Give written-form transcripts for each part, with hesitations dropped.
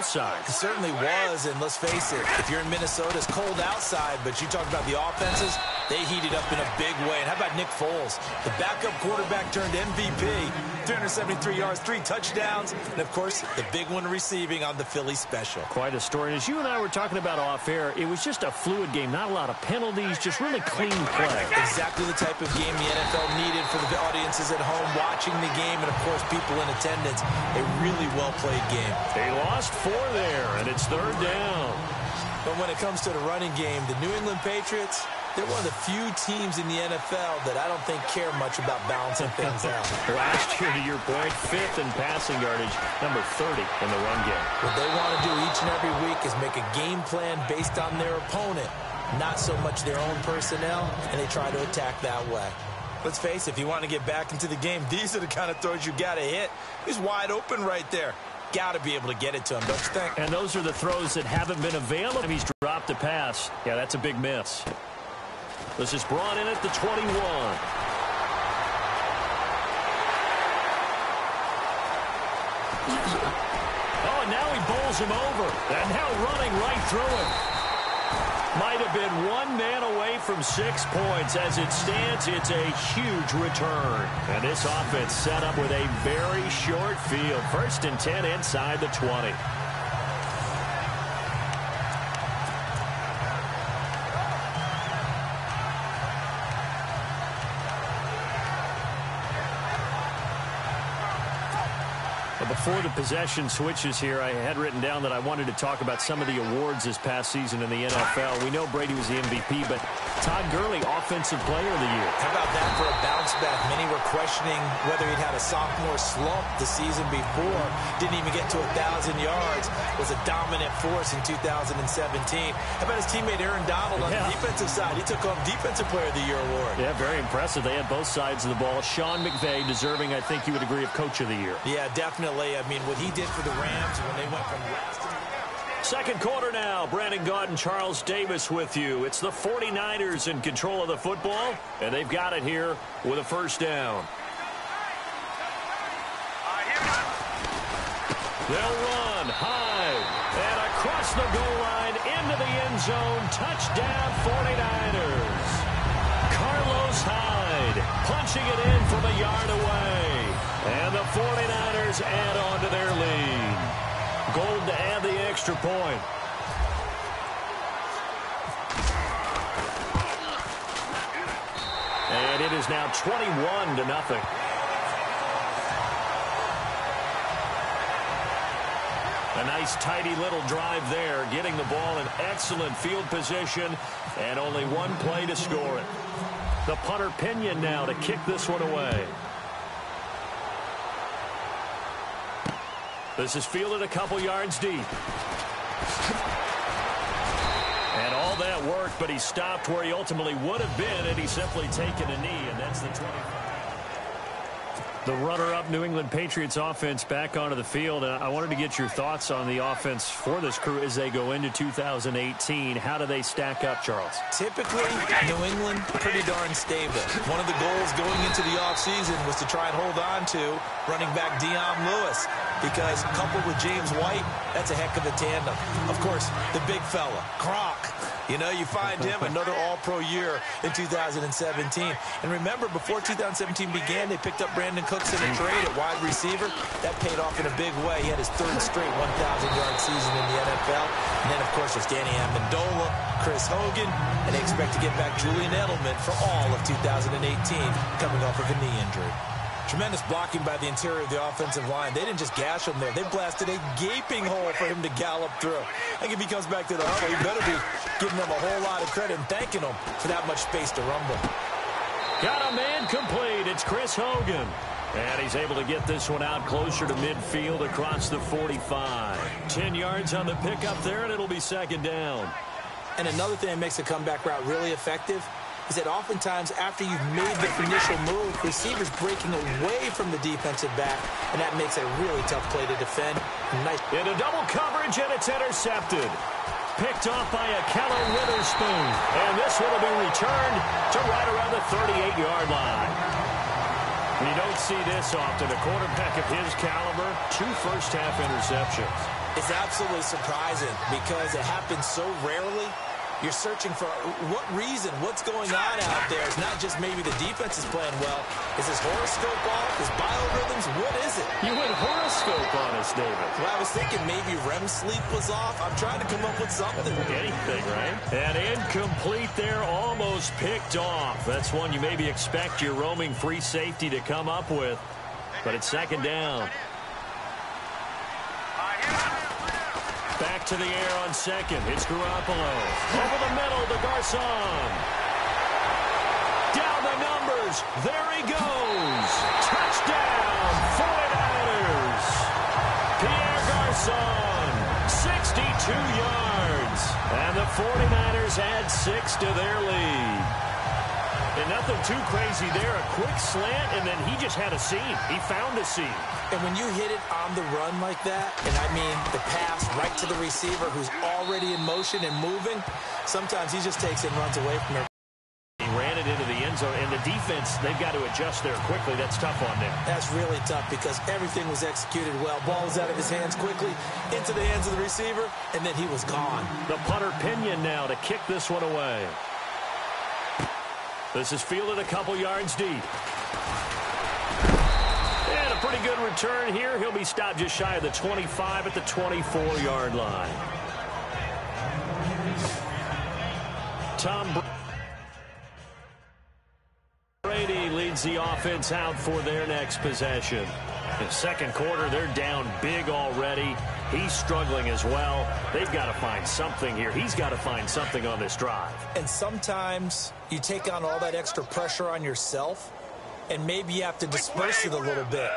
both sides. It certainly was, and let's face it, if you're in Minnesota, it's cold outside, but you talk about the offenses, they heated up in a big way. And how about Nick Foles, the backup quarterback turned MVP, 373 yards, 3 touchdowns, and, of course, the big one receiving on the Philly special. Quite a story. And as you and I were talking about off air, it was just a fluid game, not a lot of penalties, just really clean play. Exactly the type of game the NFL needed for the audiences at home watching the game and, of course, people in attendance. A really well-played game. They lost 4 there, and it's 3rd down. But when it comes to the running game, the New England Patriots, they're one of the few teams in the NFL that I don't think care much about balancing things out. Last year, to your point, 5th in passing yardage, number 30 in the run game. What they want to do each and every week is make a game plan based on their opponent, not so much their own personnel, and they try to attack that way. Let's face it, if you want to get back into the game, these are the kind of throws you got to hit. He's wide open right there. Got to be able to get it to him, don't you think? And those are the throws that haven't been available. He's dropped a pass. Yeah, that's a big miss. This is brought in at the 21. Oh, and now he bowls him over. And now running right through him. Might have been 1 man away from 6 points. As it stands, it's a huge return. And this offense set up with a very short field. 1st and 10 inside the 20. Before the possession switches here, I had written down that I wanted to talk about some of the awards this past season in the NFL. We know Brady was the MVP, but Todd Gurley, Offensive Player of the Year. How about that for a bounce back? Many were questioning whether he'd had a sophomore slump the season before. Didn't even get to 1,000 yards. Was a dominant force in 2017. How about his teammate Aaron Donald on the defensive side? He took home Defensive Player of the Year award. Yeah, very impressive. They had both sides of the ball. Sean McVay deserving, I think you would agree, of Coach of the Year. Yeah, definitely. I mean, what he did for the Rams when they went from last to... Second quarter now. Brandon Gaunt and Charles Davis with you. It's the 49ers in control of the football, and they've got it here with a 1st down. They'll run high and across the goal line into the end zone. Touchdown 49ers. Carlos Hyde punching it in from a yard away. And the 49ers add on to their lead. Gold to add the extra point. And it is now 21-0. A nice, tidy little drive there, getting the ball in excellent field position, and only 1 play to score it. The punter Pinion now to kick this one away. This is fielded a couple yards deep. And all that worked, but he stopped where he ultimately would have been had he simply taken a knee, and that's the 25. The runner-up New England Patriots offense back onto the field. I wanted to get your thoughts on the offense for this crew as they go into 2018. How do they stack up, Charles? Typically, New England, pretty darn stable. One of the goals going into the offseason was to try and hold on to running back Dion Lewis, because coupled with James White, that's a heck of a tandem. Of course, the big fella, Gronk. You know, you find him another all-pro year in 2017. And remember, before 2017 began, they picked up Brandon Cooks in a trade at wide receiver. That paid off in a big way. He had his 3rd straight 1,000-yard season in the NFL. And then, of course, there's Danny Amendola, Chris Hogan, and they expect to get back Julian Edelman for all of 2018, coming off of a knee injury. Tremendous blocking by the interior of the offensive line. They didn't just gash him there. They blasted a gaping hole for him to gallop through. I think if he comes back to the huddle, he better be giving them a whole lot of credit and thanking them for that much space to rumble. Got a man complete. It's Chris Hogan. And he's able to get this one out closer to midfield across the 45. 10 yards on the pickup there, and it'll be 2nd down. And another thing that makes a comeback route really effective is that oftentimes after you've made the initial move, receivers breaking away from the defensive back, and that makes it a really tough play to defend. Nice. Into double coverage, and it's intercepted. Picked off by Akello Witherspoon. And this one will be returned to right around the 38-yard line. You don't see this often. A quarterback of his caliber, 2 first-half interceptions. It's absolutely surprising because it happens so rarely. You're searching for what reason, what's going on out there. It's not just maybe the defense is playing well. Is his horoscope off? His biorhythms? What is it? You went horoscope on us, David. Well, I was thinking maybe REM sleep was off. I'm trying to come up with something. Anything, right? And incomplete there, almost picked off. That's one you maybe expect your roaming free safety to come up with. But it's second down. Back to the air on second. It's Garoppolo. Over the middle to Garcon. Down the numbers. There he goes. Touchdown, 49ers. Pierre Garcon, 62 yards. And the 49ers add 6 to their lead. And nothing too crazy there. A quick slant, and then he just had a seam. He found a seam. And when you hit it on the run like that, and I mean the pass right to the receiver who's already in motion and moving, sometimes he just takes it and runs away from it. He ran it into the end zone, and the defense, they've got to adjust there quickly. That's tough on them. That's really tough because everything was executed well. Ball was out of his hands quickly, into the hands of the receiver, and then he was gone. The punter Pinion now to kick this one away. This is fielded a couple yards deep. And a pretty good return here. He'll be stopped just shy of the 25 at the 24-yard line. Tom Brady leads the offense out for their next possession. In the second quarter, they're down big already. He's struggling as well. They've got to find something here. He's got to find something on this drive. And sometimes you take on all that extra pressure on yourself, and maybe you have to disperse it a little bit.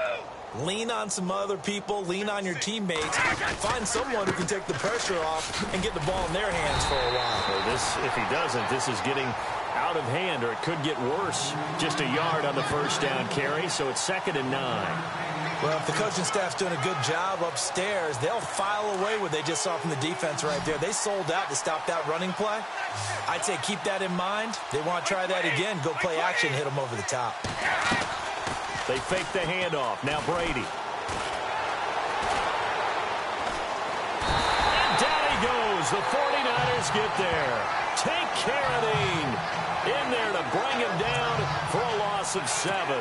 Lean on some other people. Lean on your teammates. Find someone who can take the pressure off and get the ball in their hands for a while. Well, if he doesn't, this is getting out of hand, or it could get worse. Just a yard on the first down carry, so it's 2nd and 9. Well, if the coaching staff's doing a good job upstairs, they'll file away what they just saw from the defense right there. They sold out to stop that running play. I'd say keep that in mind. They want to try that again. Go play action, hit them over the top. They fake the handoff. Now Brady. And down he goes. The 49ers get there. Take Carradine in there to bring him down for a loss of 7.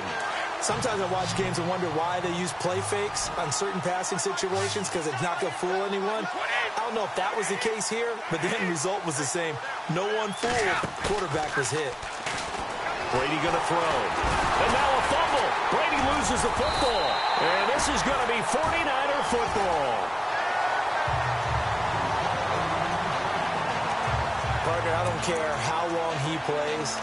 Sometimes I watch games and wonder why they use play fakes on certain passing situations because it's not going to fool anyone. I don't know if that was the case here, but the end result was the same. No one fooled. Quarterback was hit. Brady going to throw. And now a fumble. Brady loses the football. And this is going to be 49er football. Partner, I don't care how long he plays.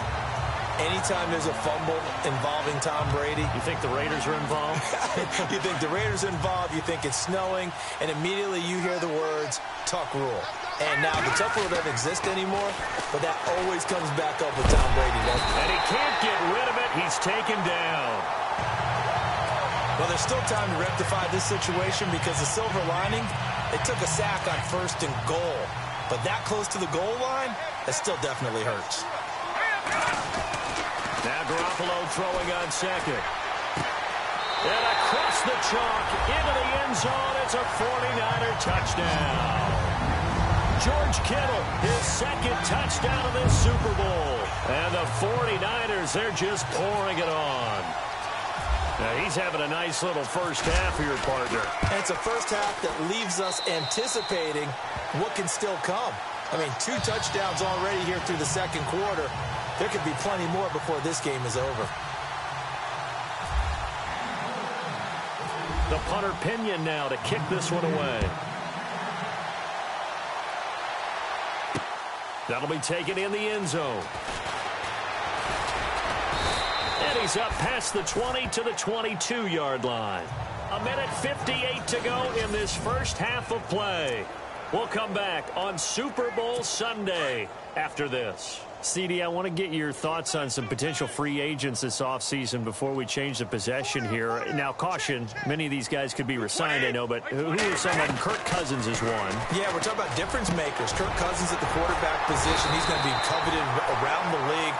Anytime there's a fumble involving Tom Brady. You think the Raiders are involved? You think the Raiders are involved, you think it's snowing, and immediately you hear the words, tuck rule. And now the tuck rule doesn't exist anymore, but that always comes back up with Tom Brady, doesn't it? And he can't get rid of it. He's taken down. Well, there's still time to rectify this situation because the silver lining, they took a sack on 1st and goal. But that close to the goal line, that still definitely hurts. Now Garoppolo throwing on second. And across the chalk into the end zone. It's a 49er touchdown. George Kittle, his 2nd touchdown of this Super Bowl. And the 49ers, they're just pouring it on. Now he's having a nice little first half here, partner. And it's a first half that leaves us anticipating what can still come. I mean, 2 touchdowns already here through the second quarter. There could be plenty more before this game is over. The punter Pinion now to kick this one away. That'll be taken in the end zone. And he's up past the 20 to the 22-yard line. 1:58 to go in this first half of play. We'll come back on Super Bowl Sunday after this. CD, I want to get your thoughts on some potential free agents this offseason before we change the possession here. Now, caution, many of these guys could be re-signed, I know, but who are some of them? Kirk Cousins is one. Yeah, we're talking about difference makers. Kirk Cousins at the quarterback position. He's going to be coveted around the league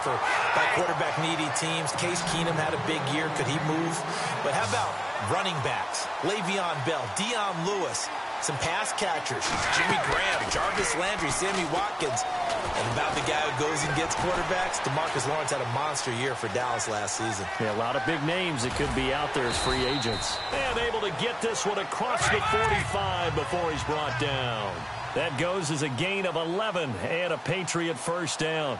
by quarterback-needy teams. Case Keenum had a big year. Could he move? But how about running backs? Le'Veon Bell, Dion Lewis. some pass catchers. Jimmy Graham, Jarvis Landry, Sammy Watkins. And about the guy who goes and gets quarterbacks, DeMarcus Lawrence had a monster year for Dallas last season. Yeah, a lot of big names that could be out there as free agents. And able to get this one across the 45 before he's brought down. That goes as a gain of 11 and a Patriot first down.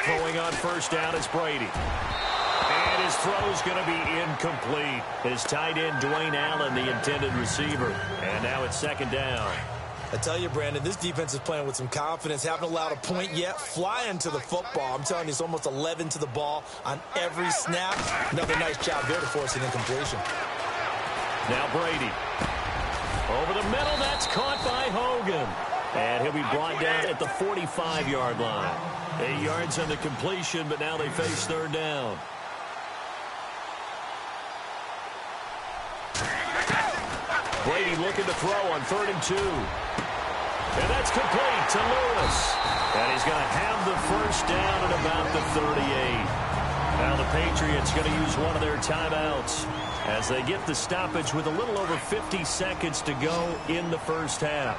Throwing on first down is Brady. And his throw's going to be incomplete. His tight end, Dwayne Allen, the intended receiver. And now it's second down. I tell you, Brandon, this defense is playing with some confidence. Haven't allowed a point yet. Flying to the football. I'm telling you, it's almost 11 to the ball on every snap. Another nice job there to force an incompletion. Now Brady. Over the middle, that's caught by Hogan. And he'll be brought down at the 45-yard line. 8 yards on the completion, but now they face third down. Brady looking to throw on 3rd and 2. And that's complete to Lewis. And he's going to have the first down at about the 38. Now the Patriots going to use one of their timeouts as they get the stoppage with a little over 50 seconds to go in the first half.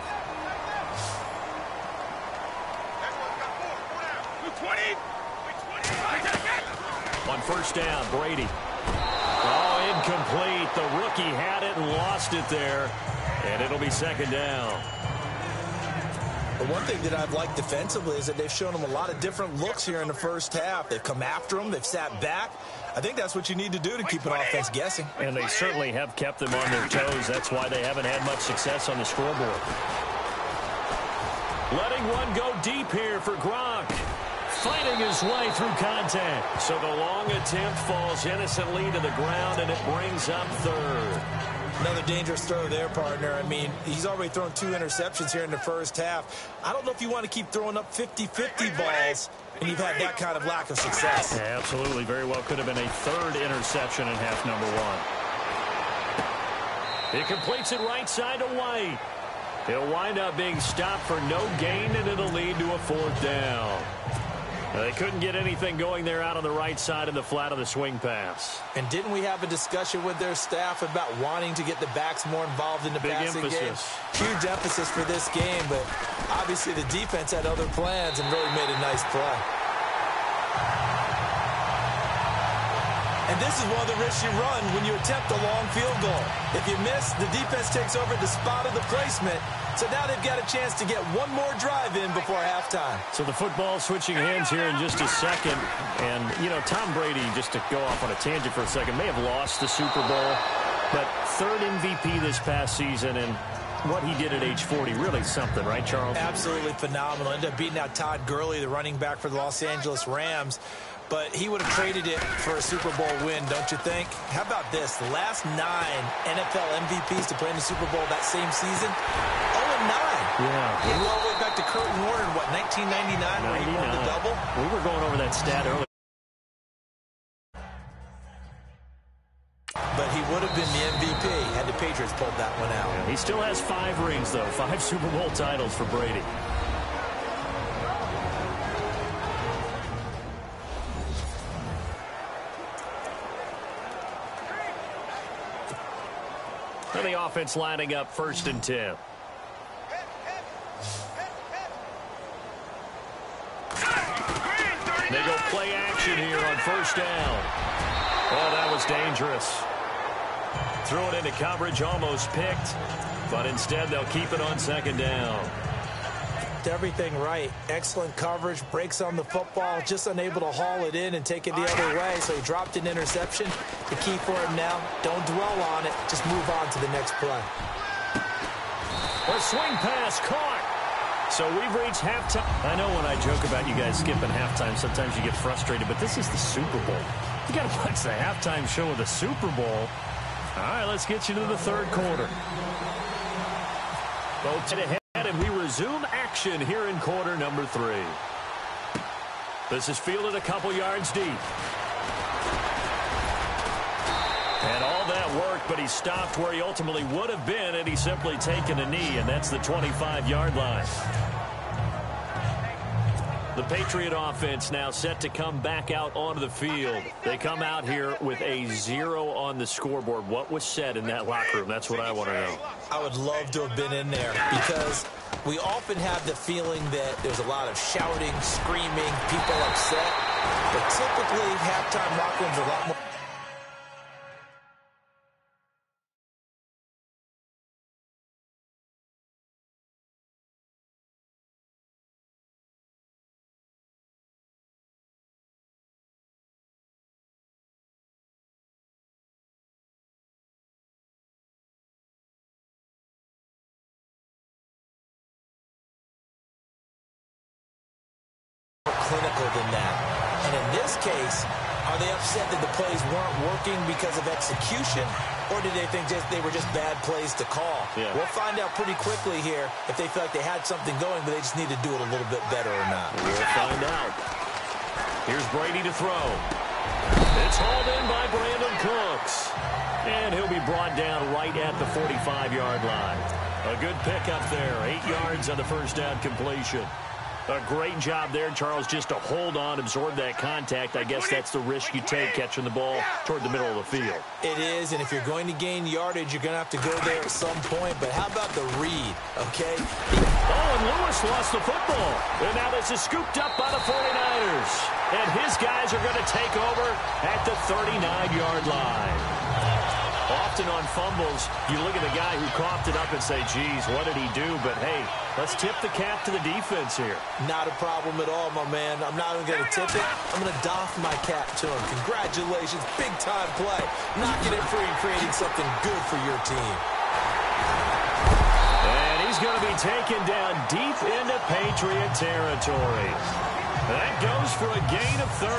On first down, Brady. Oh, incomplete. The rookie had it and lost it there. And it'll be second down. The one thing that I've liked defensively is that they've shown him a lot of different looks here in the first half. They've come after him. They've sat back. I think that's what you need to do to keep an offense guessing. And they certainly have kept them on their toes. That's why they haven't had much success on the scoreboard. Letting one go deep here for Gronk. Fighting his way through contact. So the long attempt falls innocently to the ground, and it brings up third. Another dangerous throw there, partner. I mean, he's already thrown 2 interceptions here in the first half. I don't know if you want to keep throwing up 50-50 balls, and you've had that kind of lack of success. Yeah, absolutely. Very well could have been a 3rd interception in half number 1. He completes it right side to White. He'll wind up being stopped for no gain, and it'll lead to a 4th down. They couldn't get anything going there out on the right side of the flat of the swing pass. And didn't we have a discussion with their staff about wanting to get the backs more involved in the passing game? Huge emphasis for this game, but obviously the defense had other plans and really made a nice play. And this is one of the risks you run when you attempt a long field goal. If you miss, the defense takes over the spot of the placement. So now they've got a chance to get one more drive in before halftime. So the football switching hands here in just a second. And, you know, Tom Brady, just to go off on a tangent for a second, may have lost the Super Bowl. But 3rd MVP this past season, and what he did at age 40, really something, right, Charles? Absolutely phenomenal. Ended up beating out Todd Gurley, the running back for the Los Angeles Rams. But he would have traded it for a Super Bowl win, don't you think? How about this? The last 9 NFL MVPs to play in the Super Bowl that same season, 0-9. Yeah. He went all the way back to Kurt Warner in, what, 1999 where he won the double? We were going over that stat earlier. But he would have been the MVP had the Patriots pulled that one out. Yeah, he still has 5 rings, though. 5 Super Bowl titles for Brady. And the offense lining up 1st and 10. They go play action here on first down. Oh, that was dangerous. Threw it into coverage, almost picked. But instead, they'll keep it on 2nd down. Everything right. Excellent coverage. Breaks on the football. Just unable to haul it in and take it the other way. So he dropped an interception. The key for him now, don't dwell on it. Just move on to the next play. A swing pass caught. So we've reached halftime. I know when I joke about you guys skipping halftime, sometimes you get frustrated. But this is the Super Bowl. You got to watch the halftime show of the Super Bowl. All right, let's get you to the 3rd quarter. Both ahead, and we resume action here in quarter number 3. This is fielded a couple yards deep. And all that work, but he stopped where he ultimately would have been, and he's simply taken a knee, and that's the 25-yard line. The Patriot offense now set to come back out onto the field. They come out here with a 0 on the scoreboard. What was said in that locker room? That's what I want to know. I would love to have been in there because we often have the feeling that there's a lot of shouting, screaming, people upset. But typically, halftime locker rooms are a lot more. Clinical than that. And in this case, are they upset that the plays weren't working because of execution, or did they think they were just bad plays to call? Yeah. We'll find out pretty quickly here if they feel like they had something going, but they just need to do it a little bit better or not. We'll find out. Here's Brady to throw. It's hauled in by Brandon Cooks. And he'll be brought down right at the 45-yard line. A good pickup there. 8 yards on the first down completion. A great job there, Charles, just to hold on, absorb that contact. I guess that's the risk you take catching the ball toward the middle of the field. It is, and if you're going to gain yardage, you're going to have to go there at some point. But how about the read, okay? Oh, and Lewis lost the football. And now this is scooped up by the 49ers. And his guys are going to take over at the 39-yard line. Often on fumbles, you look at the guy who coughed it up and say, geez, what did he do? But, hey, let's tip the cap to the defense here. Not a problem at all, my man. I'm not even going to tip it. I'm going to doff my cap to him. Congratulations. Big-time play. Knocking it free and creating something good for your team. And he's going to be taken down deep into Patriot territory. That goes for a gain of 31.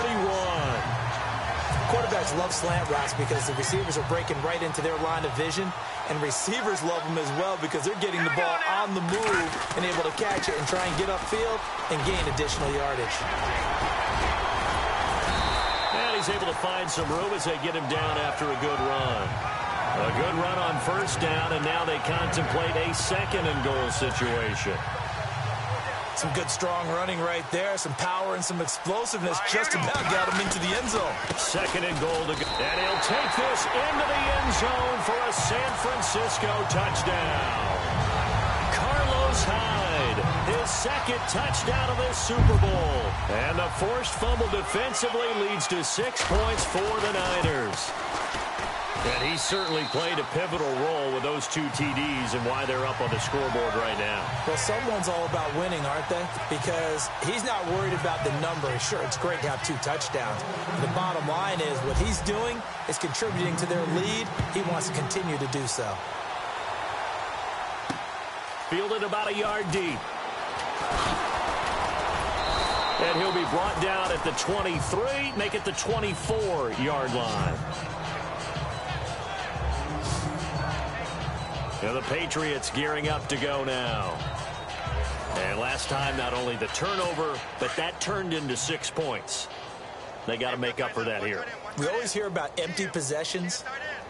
Quarterbacks love slant routes because the receivers are breaking right into their line of vision, and receivers love them as well because they're getting the ball on the move and able to catch it and try and get upfield and gain additional yardage. And he's able to find some room as they get him down after a good run. A good run on first down, and now they contemplate a second and goal situation. Some good strong running right there. Some power and some explosiveness just about got him into the end zone. Second and goal to go. And he'll take this into the end zone for a San Francisco touchdown. Carlos Hyde, his second touchdown of this Super Bowl. And the forced fumble defensively leads to 6 points for the Niners. And he certainly played a pivotal role with those 2 TDs and why they're up on the scoreboard right now. Well, someone's all about winning, aren't they? Because he's not worried about the number. Sure, it's great to have 2 touchdowns. The bottom line is what he's doing is contributing to their lead. He wants to continue to do so. Fielded about a yard deep. And he'll be brought down at the 23, make it the 24-yard line. Now the Patriots gearing up to go now. And last time, not only the turnover, but that turned into 6 points. They got to make up for that here. We always hear about empty possessions,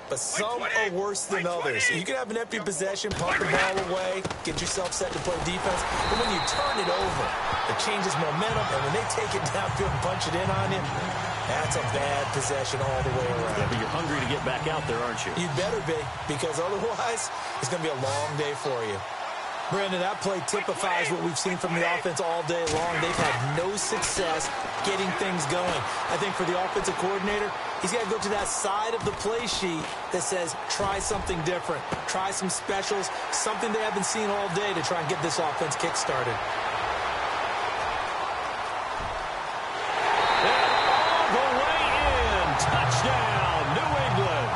but some are worse than others. You can have an empty possession, pump the ball away, get yourself set to play defense, but when you turn it over, it changes momentum, and when they take it downfield and punch it in on you, that's a bad possession all the way around. Yeah, but you're hungry to get back out there, aren't you? You better be, because otherwise, it's going to be a long day for you. Brandon, that play typifies what we've seen from the offense all day long. They've had no success getting things going. I think for the offensive coordinator, he's got to go to that side of the play sheet that says, try something different. Try some specials, something they haven't seen all day to try and get this offense kick-started. Touchdown, New England.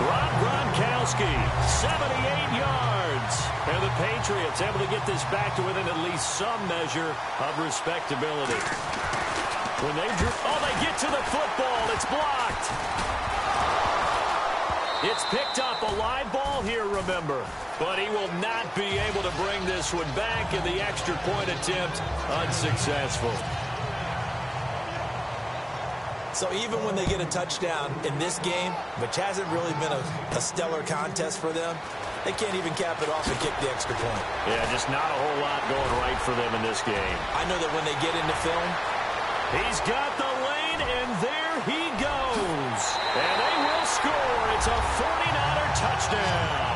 Rob Gronkowski, 78 yards. And the Patriots able to get this back to within at least some measure of respectability. When they get to the football. It's blocked. It's picked up, a live ball here, remember. But he will not be able to bring this one back, and the extra point attempt unsuccessful. So even when they get a touchdown in this game, which hasn't really been a stellar contest for them, they can't even cap it off and kick the extra point. Yeah, just not a whole lot going right for them in this game. I know that when they get into film, he's got the lane, and there he goes. And they will score. It's a 49er touchdown.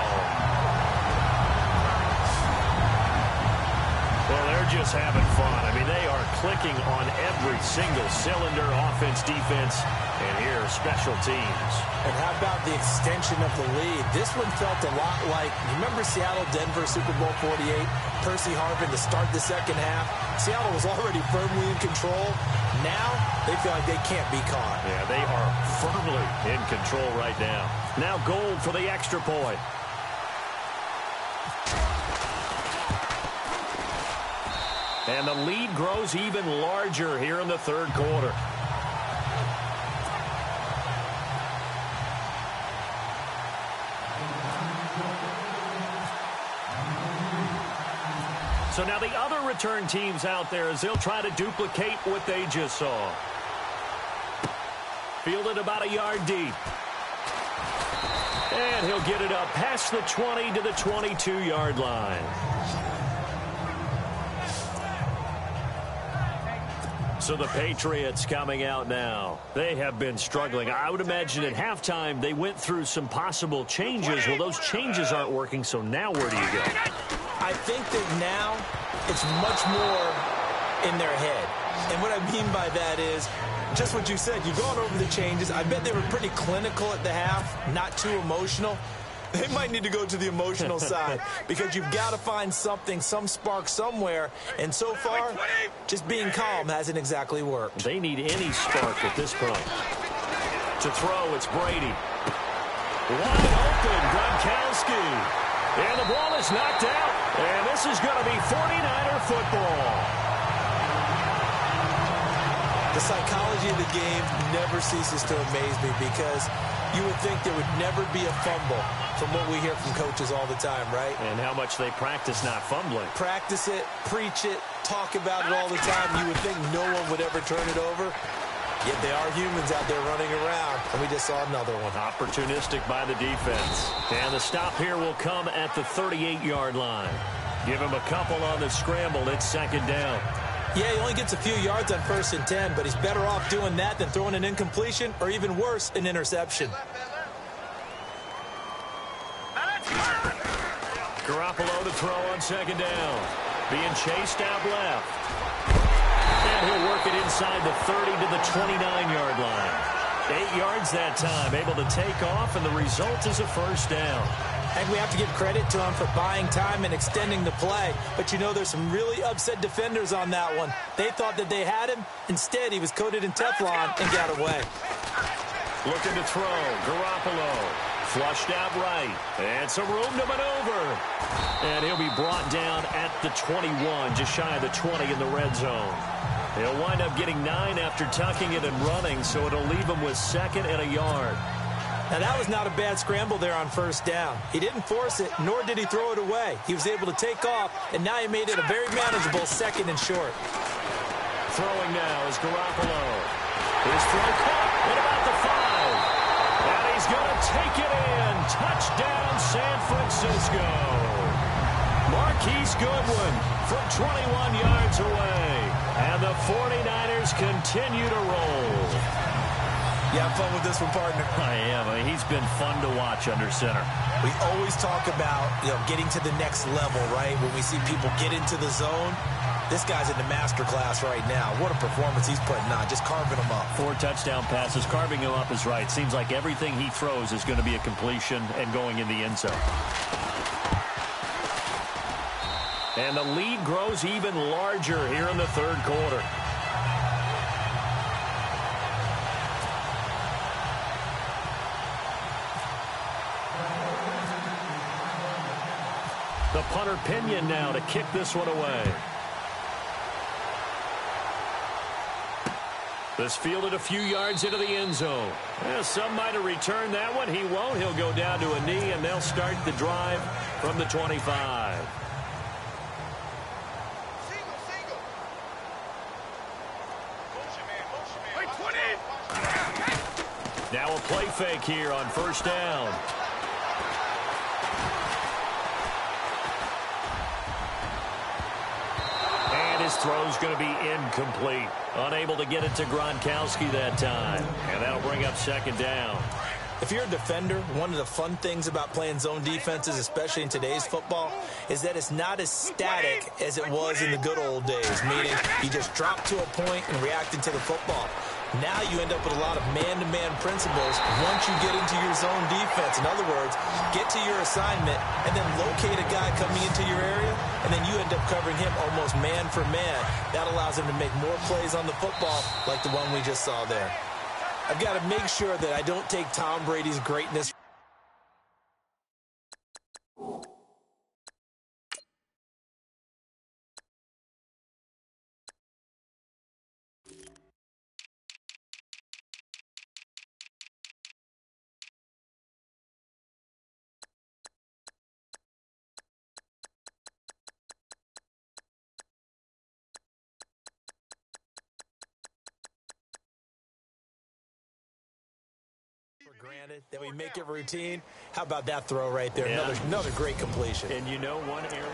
Well, they're just having fun. I mean, they are clicking on every single cylinder, offense, defense, and here, special teams. And how about the extension of the lead? This one felt a lot like, you remember Seattle-Denver Super Bowl 48? Percy Harvin to start the second half. Seattle was already firmly in control. Now, they feel like they can't be caught. Yeah, they are firmly in control right now. Now Gold for the extra point. And the lead grows even larger here in the third quarter. So now the other return teams out there as they'll try to duplicate what they just saw. Fielded about a yard deep. And he'll get it up past the 20 to the 22-yard line. So the Patriots coming out now. They have been struggling. I would imagine at halftime they went through some possible changes. Well, those changes aren't working, so now where do you go? I think that now it's much more in their head. And what I mean by that is just what you said. You've gone over the changes. I bet they were pretty clinical at the half, not too emotional. They might need to go to the emotional side because you've got to find something, some spark somewhere. And so far, just being calm hasn't exactly worked. They need any spark at this point. To throw, it's Brady. Wide open, Gronkowski. And the ball is knocked out. And this is going to be 49er football. The psychology of the game never ceases to amaze me because you would think there would never be a fumble from what we hear from coaches all the time, right? And how much they practice not fumbling. Practice it, preach it, talk about it all the time. You would think no one would ever turn it over. Yet they are humans out there running around, and we just saw another one. Opportunistic by the defense. And the stop here will come at the 38-yard line. Give him a couple on the scramble. It's second down. Yeah, he only gets a few yards on 1st and 10, but he's better off doing that than throwing an incompletion or even worse, an interception. Garoppolo to throw on second down. Being chased out left. And he'll work it inside the 30 to the 29-yard line. 8 yards that time, able to take off, and the result is a first down. And we have to give credit to him for buying time and extending the play. But you know, there's some really upset defenders on that one. They thought that they had him. Instead, he was coated in Teflon and got away. Looking to throw. Garoppolo. Flushed out right. And some room to maneuver. And he'll be brought down at the 21, just shy of the 20 in the red zone. He'll wind up getting 9 after tucking it and running, so it'll leave him with second and a yard. Now, that was not a bad scramble there on first down. He didn't force it, nor did he throw it away. He was able to take off, and now he made it a very manageable second and short. Throwing now is Garoppolo. His throw caught at about the 5. And he's going to take it in. Touchdown, San Francisco. Marquise Goodwin from 21 yards away. And the 49ers continue to roll. You have fun with this one, partner? I am. I mean, he's been fun to watch under center. We always talk about, getting to the next level, right? When we see people get into the zone, this guy's in the master class right now. What a performance he's putting on, just carving them up. 4 touchdown passes. Carving him up is right. Seems like everything he throws is going to be a completion and going in the end zone. And the lead grows even larger here in the third quarter. The punter Pinion now to kick this one away. This fielded a few yards into the end zone. Some might have returned that one. He won't. He'll go down to a knee, and they'll start the drive from the 25. Now a play fake here on first down. throw's going to be incomplete. Unable to get it to Gronkowski that time. And that'll bring up second down. If you're a defender, one of the fun things about playing zone defenses, especially in today's football, is that it's not as static as it was in the good old days, meaning you just drop to a point and react into the football. Now you end up with a lot of man-to-man principles once you get into your zone defense. In other words, get to your assignment and then locate a guy coming into your area, and then you end up covering him almost man for man. That allows him to make more plays on the football like the one we just saw there. I've got to make sure that I don't take Tom Brady's greatness. Granted that we make it routine. How about that throw right there? Yeah. Another great completion. And you know one area.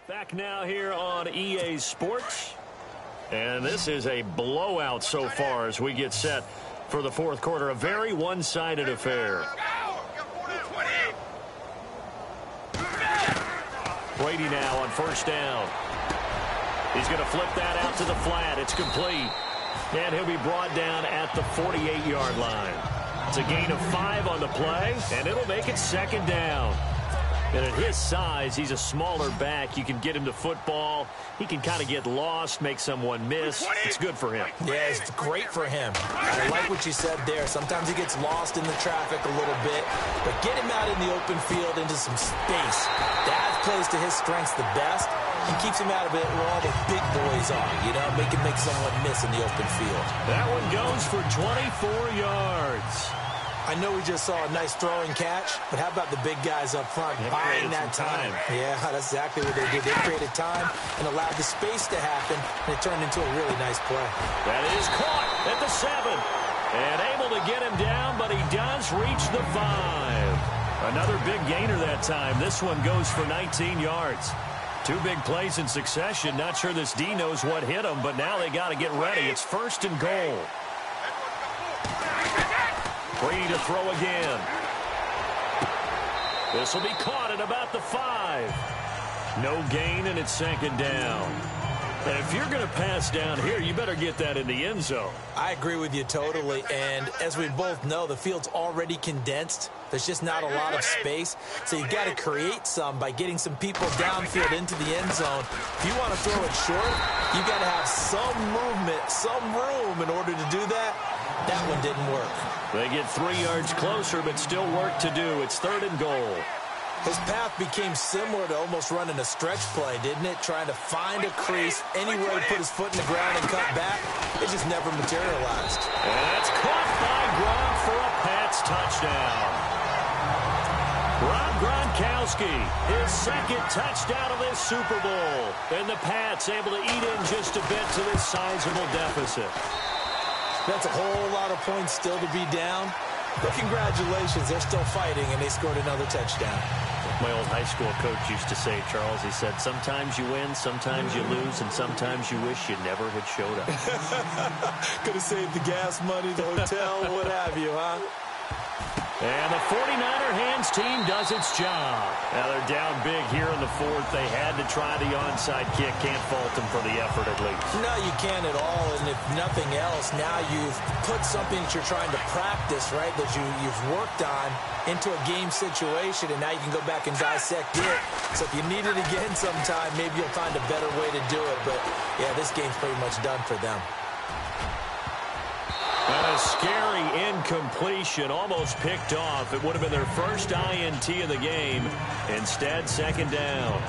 Back now here on EA Sports. And this is a blowout so far as we get set for the fourth quarter. A very one-sided affair. Brady now on first down. He's going to flip that out to the flat. It's complete. And he'll be brought down at the 48-yard line. It's a gain of 5 on the play, and it'll make it second down. And at his size, he's a smaller back. You can get him to football. He can kind of get lost, make someone miss. It's good for him. Yeah, it's great for him. I like what you said there. Sometimes he gets lost in the traffic a little bit, but get him out in the open field into some space. That plays to his strengths the best and keeps him out of it where all the big boys are, you know, make someone miss in the open field. That one goes for 24 yards. I know we just saw a nice throwing catch, but how about the big guys up front buying that time? Yeah, that's exactly what they did. They created time and allowed the space to happen, and it turned into a really nice play. That is caught at the 7. And able to get him down, but he does reach the 5. Another big gainer that time. This one goes for 19 yards. 2 big plays in succession. Not sure this D knows what hit him, but now they got to get ready. It's first and goal. Brady to throw again. This will be caught at about the 5. No gain, and it's second down. And if you're going to pass down here, you better get that in the end zone. I agree with you totally. And as we both know, the field's already condensed. There's just not a lot of space. So you got to create some by getting some people downfield into the end zone. If you want to throw it short, you got to have some movement, some room in order to do that. That one didn't work. They get 3 yards closer, but still work to do. It's third and goal. His path became similar to almost running a stretch play, didn't it? Trying to find a crease, anywhere to put his foot in the ground and cut back. It just never materialized. And that's caught by Gronk for a Pats touchdown. Rob Gronkowski, his second touchdown of this Super Bowl. And the Pats able to eat in just a bit to this sizable deficit. That's a whole lot of points still to be down. But congratulations, they're still fighting, and they scored another touchdown. My old high school coach used to say, Charles, he said, sometimes you win, sometimes you lose, and sometimes you wish you never had showed up. Could have saved the gas money, the hotel, what have you, huh? And the 49er hands team does its job. Now they're down big here in the fourth. They had to try the onside kick. Can't fault them for the effort at least. No, you can't at all. And if nothing else, now you've put something that you're trying to practice, right, that you've worked on into a game situation, and now you can go back and dissect it. So if you need it again sometime, maybe you'll find a better way to do it. But, yeah, this game's pretty much done for them. And a scary incompletion, almost picked off. It would have been their first INT of the game. Instead, second down.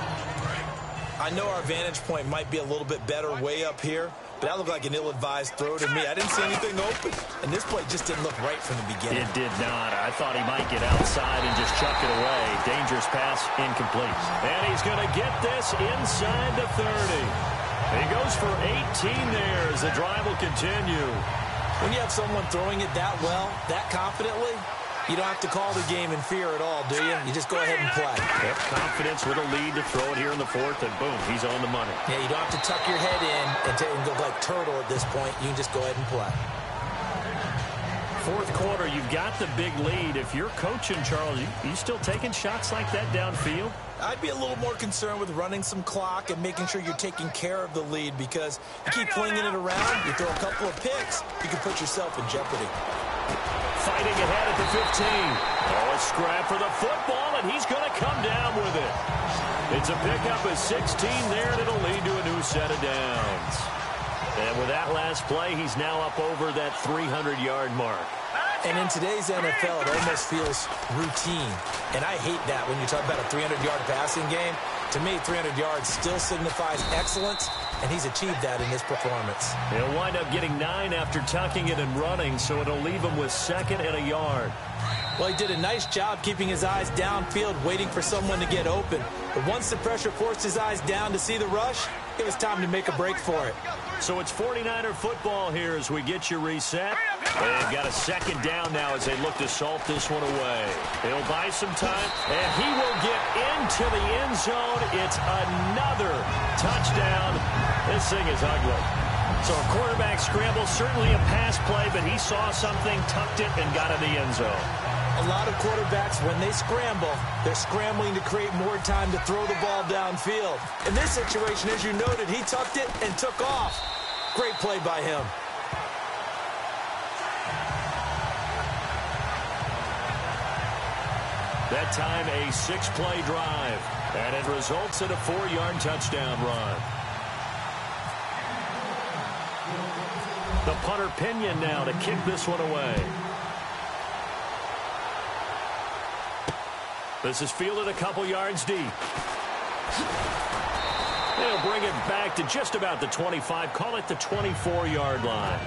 I know our vantage point might be a little bit better way up here, but that looked like an ill-advised throw to me. I didn't see anything open, and this play just didn't look right from the beginning. It did not. I thought he might get outside and just chuck it away. Dangerous pass, incomplete. And he's going to get this inside the 30. He goes for 18 there as the drive will continue. When you have someone throwing it that well, that confidently, You don't have to call the game in fear at all, do you? You just go ahead and play. Yep, confidence with a lead to throw it here in the fourth, and boom, he's on the money. Yeah, you don't have to tuck your head in and go like turtle at this point. You can just go ahead and play. Fourth quarter, you've got the big lead. If you're coaching, Charles, you still taking shots like that downfield? I'd be a little more concerned with running some clock and making sure you're taking care of the lead, because you keep flinging it around, you throw a couple of picks, you can put yourself in jeopardy. Fighting ahead at the 15. Oh, a scrap for the football, and he's going to come down with it. It's a pickup of 16 there, and it'll lead to a new set of downs. And with that last play, he's now up over that 300-yard mark. And in today's NFL, it almost feels routine. And I hate that when you talk about a 300-yard passing game. To me, 300 yards still signifies excellence, and he's achieved that in this performance. He'll wind up getting 9 after tucking it and running, so it'll leave him with 2nd and a yard. Well, he did a nice job keeping his eyes downfield, waiting for someone to get open. But once the pressure forced his eyes down to see the rush, it was time to make a break for it. So it's 49er football here as we get you reset. They've got a 2nd down now as they look to salt this one away. They'll buy some time, and he will get into the end zone. It's another touchdown. This thing is ugly. So a quarterback scramble, certainly a pass play, but he saw something, tucked it, and got in the end zone. A lot of quarterbacks, when they scramble, they're scrambling to create more time to throw the ball downfield. In this situation, as you noted, he tucked it and took off. Great play by him. That time, a 6-play drive, and it results in a 4-yard touchdown run. The punter Pinion now to kick this one away. This is fielded a couple yards deep. They'll bring it back to just about the 25, call it the 24-yard line.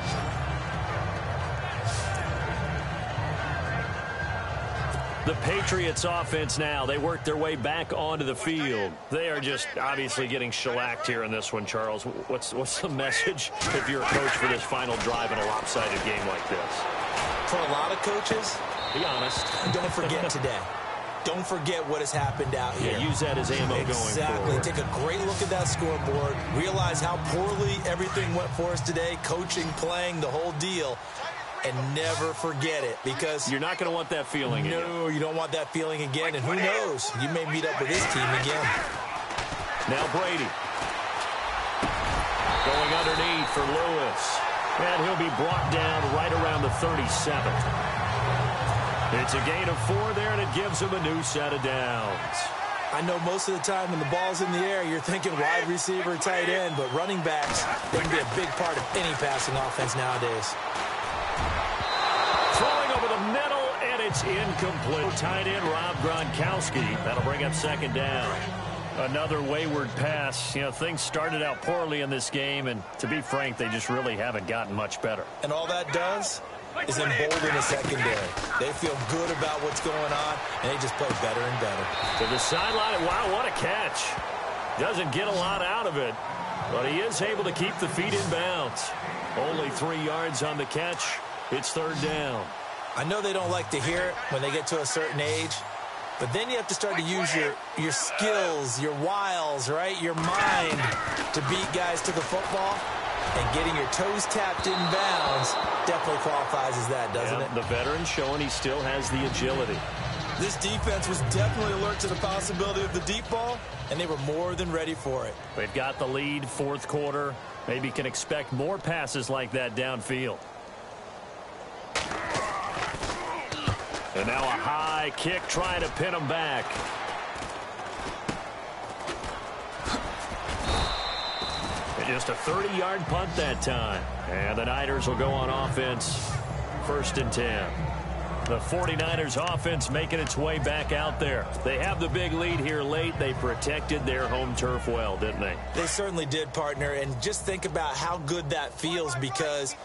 The Patriots offense now, they work their way back onto the field. They are just obviously getting shellacked here in this one, Charles. What's the message if you're a coach for this final drive in a lopsided game like this? For a lot of coaches, be honest. Don't forget today. Don't forget what has happened out here. Yeah, use that as ammo going forward. Exactly. Take a great look at that scoreboard. Realize how poorly everything went for us today. Coaching, playing, the whole deal. And never forget it, because you're not going to want that feeling again. No, you don't want that feeling again. And who knows? You may meet up with this team again. Now Brady. Going underneath for Lewis. And he'll be brought down right around the 37th. It's a gain of 4 there, and it gives him a new set of downs. I know most of the time when the ball's in the air, you're thinking wide receiver, tight end, but running backs, they can be a big part of any passing offense nowadays. Throwing over the middle, and it's incomplete. Tight end Rob Gronkowski. That'll bring up 2nd down. Another wayward pass. You know, things started out poorly in this game, and to be frank, they just really haven't gotten much better. And all that does is embolden the secondary. They feel good about what's going on, and they just play better and better. To the sideline, wow, what a catch. Doesn't get a lot out of it, but he is able to keep the feet in bounds. Only 3 yards on the catch. It's 3rd down. I know they don't like to hear it when they get to a certain age, but then you have to start to use your skills, your wiles, right? Your mind to beat guys to the football. And getting your toes tapped in bounds definitely qualifies as that, doesn't it? The veteran showing he still has the agility. This defense was definitely alert to the possibility of the deep ball, and they were more than ready for it. They've got the lead, 4th quarter. Maybe can expect more passes like that downfield. And now a high kick trying to pin him back. Just a 30-yard punt that time. And the Niners will go on offense. 1st and 10. The 49ers offense making its way back out there. They have the big lead here late. They protected their home turf well, didn't they? They certainly did, partner. And just think about how good that feels, because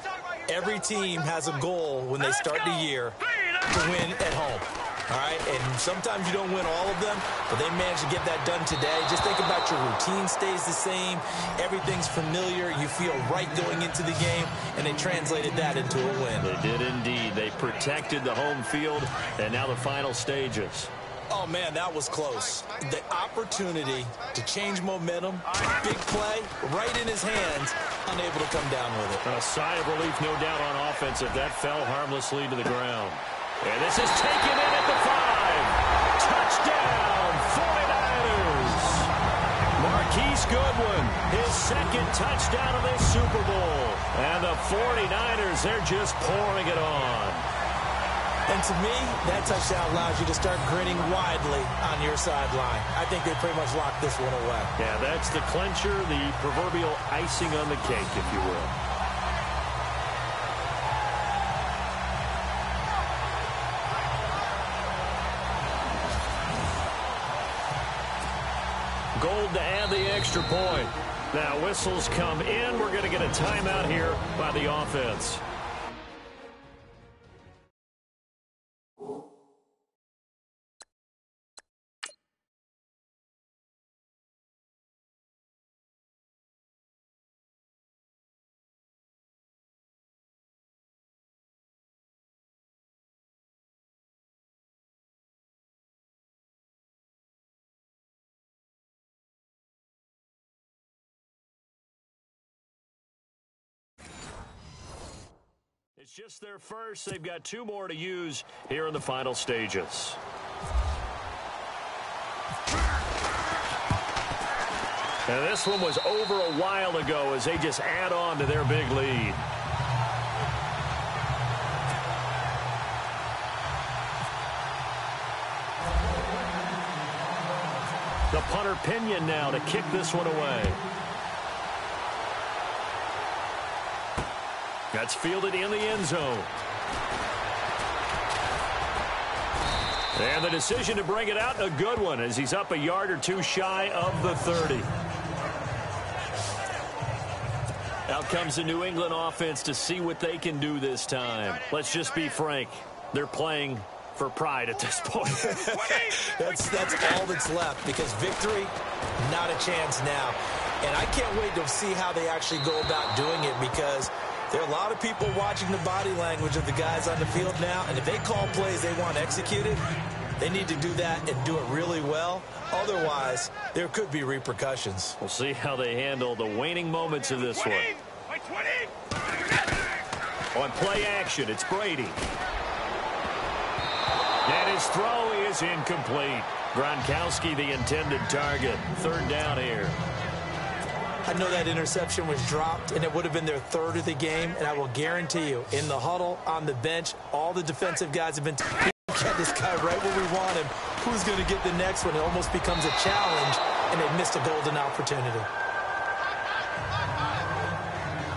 every team has a goal when they start the year to win at home. All right, and sometimes you don't win all of them, but they managed to get that done today. Just think about your routine stays the same. Everything's familiar. You feel right going into the game, and they translated that into a win. They did indeed. They protected the home field, and now the final stages. Oh, man, that was close. The opportunity to change momentum, big play, right in his hands, unable to come down with it. A sigh of relief, no doubt, on offense if that fell harmlessly to the ground. And this is taken in at the 5. Touchdown, 49ers. Marquise Goodwin, his second touchdown of this Super Bowl. And the 49ers, they're just pouring it on. And to me, that touchdown allows you to start grinning widely on your sideline. I think they pretty much locked this one away. Yeah, that's the clincher, the proverbial icing on the cake, if you will. Gold to add the extra point. Now whistles come in. We're going to get a timeout here by the offense. It's just their first. They've got 2 more to use here in the final stages. And this one was over a while ago as they just add on to their big lead. The punter Pinion now to kick this one away. That's fielded in the end zone. And the decision to bring it out, a good one, as he's up a yard or 2 shy of the 30. Out comes the New England offense to see what they can do this time. Let's just be frank. They're playing for pride at this point. That's all that's left, because victory, not a chance now. And I can't wait to see how they actually go about doing it, because there are a lot of people watching the body language of the guys on the field now, and if they call plays they want executed, they need to do that and do it really well. Otherwise, there could be repercussions. We'll see how they handle the waning moments of this one. On play action, it's Brady. And his throw is incomplete. Gronkowski, the intended target. 3rd down here. I know that interception was dropped, and it would have been their 3rd of the game, and I will guarantee you, in the huddle, on the bench, all the defensive guys have been get this guy right where we want him. Who's going to get the next one? It almost becomes a challenge, and they missed a golden opportunity.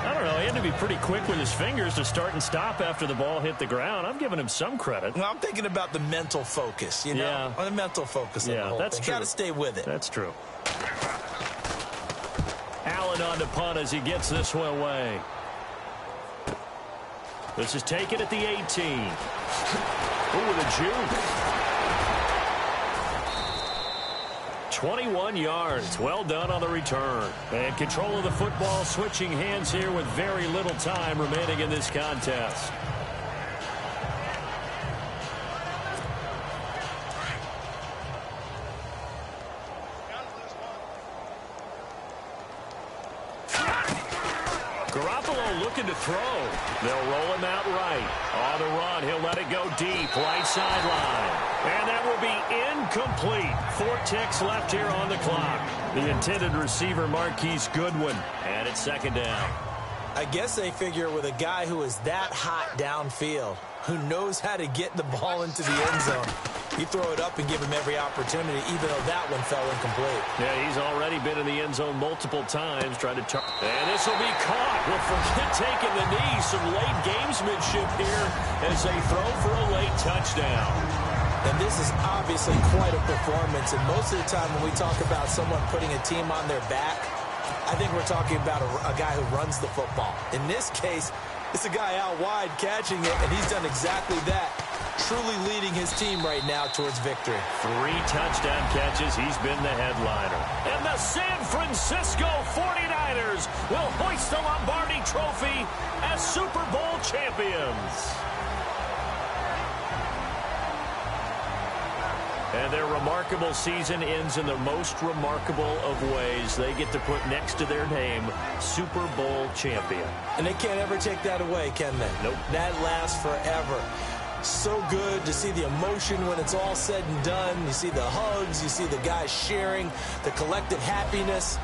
I don't know. He had to be pretty quick with his fingers to start and stop after the ball hit the ground. I'm giving him some credit. Well, I'm thinking about the mental focus, you know? Yeah. On the mental focus of the whole that's thing. true. Got to stay with it. That's true. Allen on the punt as he gets this one away. This is taken at the 18. Ooh, with a juke. 21 yards. Well done on the return. And control of the football, switching hands here with very little time remaining in this contest. Garoppolo looking to throw. They'll roll him out right. On the run, he'll let it go deep, right sideline. And that will be incomplete. 4 ticks left here on the clock. The intended receiver, Marquise Goodwin. And it's 2nd down. I guess they figure with a guy who is that hot downfield, who knows how to get the ball into the end zone, you throw it up and give him every opportunity, even though that one fell incomplete. Yeah, he's already been in the end zone multiple times trying to and this will be caught. Well, forget taking the knee. Some late gamesmanship here as they throw for a late touchdown. And this is obviously quite a performance. And most of the time when we talk about someone putting a team on their back, I think we're talking about a guy who runs the football. In this case, it's a guy out wide catching it, and he's done exactly that. truly leading his team right now towards victory. 3 touchdown catches. He's been the headliner. And the San Francisco 49ers will hoist the Lombardi Trophy as Super Bowl champions. And their remarkable season ends in the most remarkable of ways. They get to put next to their name, Super Bowl champion. And they can't ever take that away, can they? Nope. That lasts forever. So good to see the emotion when it's all said and done. You see the hugs, you see the guys sharing, the collective happiness.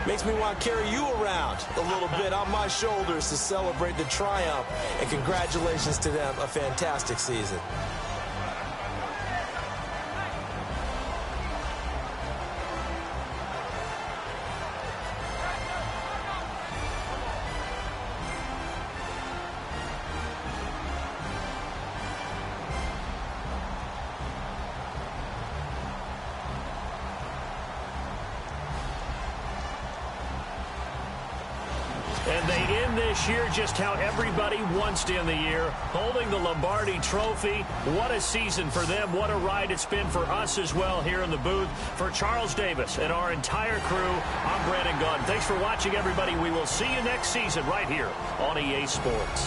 Makes me want to carry you around a little bit on my shoulders to celebrate the triumph. And congratulations to them, a fantastic season. And they end this year just how everybody wants to end the year, holding the Lombardi Trophy. What a season for them. What a ride it's been for us as well here in the booth. For Charles Davis and our entire crew, I'm Brandon Gunn. Thanks for watching, everybody. We will see you next season right here on EA Sports.